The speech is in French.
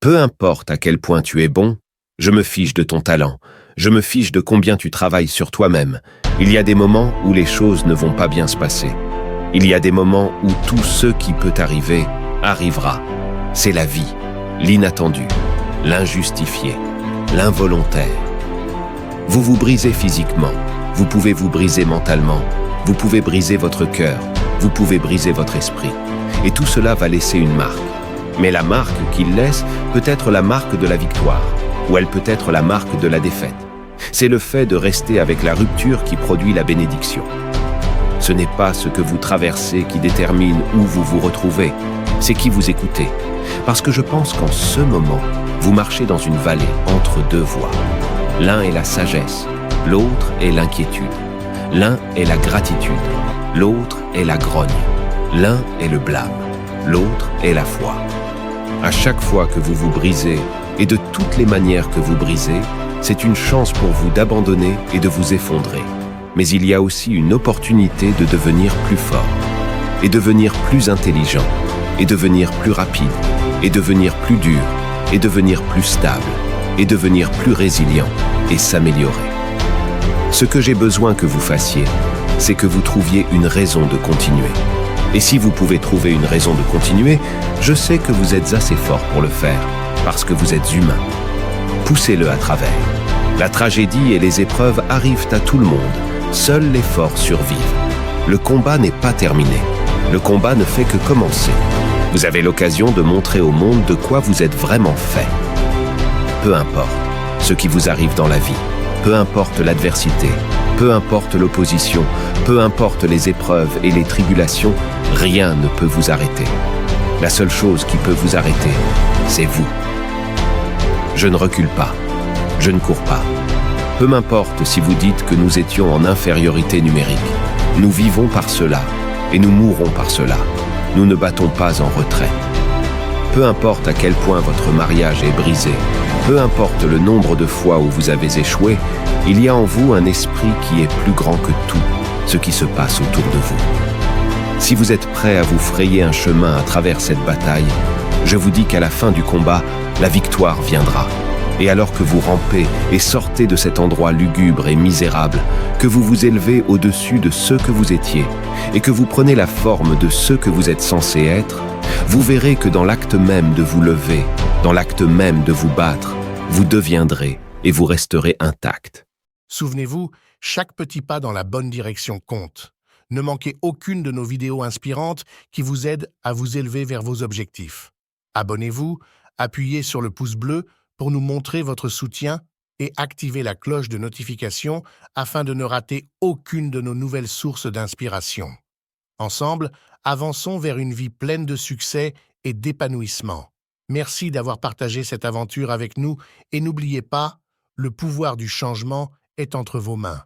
Peu importe à quel point tu es bon, je me fiche de ton talent, je me fiche de combien tu travailles sur toi-même. Il y a des moments où les choses ne vont pas bien se passer. Il y a des moments où tout ce qui peut arriver, arrivera. C'est la vie, l'inattendu, l'injustifié, l'involontaire. Vous vous brisez physiquement, vous pouvez vous briser mentalement, vous pouvez briser votre cœur, vous pouvez briser votre esprit. Et tout cela va laisser une marque. Mais la marque qu'il laisse peut être la marque de la victoire, ou elle peut être la marque de la défaite. C'est le fait de rester avec la rupture qui produit la bénédiction. Ce n'est pas ce que vous traversez qui détermine où vous vous retrouvez, c'est qui vous écoutez. Parce que je pense qu'en ce moment, vous marchez dans une vallée entre deux voies. L'un est la sagesse, l'autre est l'inquiétude. L'un est la gratitude, l'autre est la grogne. L'un est le blâme, l'autre est la foi. À chaque fois que vous vous brisez, et de toutes les manières que vous brisez, c'est une chance pour vous d'abandonner et de vous effondrer. Mais il y a aussi une opportunité de devenir plus fort, et devenir plus intelligent, et devenir plus rapide, et devenir plus dur, et devenir plus stable, et devenir plus résilient, et s'améliorer. Ce que j'ai besoin que vous fassiez, c'est que vous trouviez une raison de continuer. Et si vous pouvez trouver une raison de continuer, je sais que vous êtes assez fort pour le faire, parce que vous êtes humain. Poussez-le à travers. La tragédie et les épreuves arrivent à tout le monde. Seuls les forts survivent. Le combat n'est pas terminé. Le combat ne fait que commencer. Vous avez l'occasion de montrer au monde de quoi vous êtes vraiment fait. Peu importe ce qui vous arrive dans la vie, peu importe l'adversité, peu importe l'opposition, peu importe les épreuves et les tribulations, rien ne peut vous arrêter. La seule chose qui peut vous arrêter, c'est vous. Je ne recule pas, je ne cours pas. Peu m'importe si vous dites que nous étions en infériorité numérique. Nous vivons par cela et nous mourrons par cela. Nous ne battons pas en retrait. Peu importe à quel point votre mariage est brisé, peu importe le nombre de fois où vous avez échoué, il y a en vous un esprit qui est plus grand que tout ce qui se passe autour de vous. Si vous êtes prêt à vous frayer un chemin à travers cette bataille, je vous dis qu'à la fin du combat, la victoire viendra. Et alors que vous rampez et sortez de cet endroit lugubre et misérable, que vous vous élevez au-dessus de ce que vous étiez et que vous prenez la forme de ce que vous êtes censé être, vous verrez que dans l'acte même de vous lever, dans l'acte même de vous battre, vous deviendrez et vous resterez intact. Souvenez-vous, chaque petit pas dans la bonne direction compte. Ne manquez aucune de nos vidéos inspirantes qui vous aident à vous élever vers vos objectifs. Abonnez-vous, appuyez sur le pouce bleu pour nous montrer votre soutien et activez la cloche de notification afin de ne rater aucune de nos nouvelles sources d'inspiration. Ensemble, avançons vers une vie pleine de succès et d'épanouissement. Merci d'avoir partagé cette aventure avec nous et n'oubliez pas, le pouvoir du changement est entre vos mains.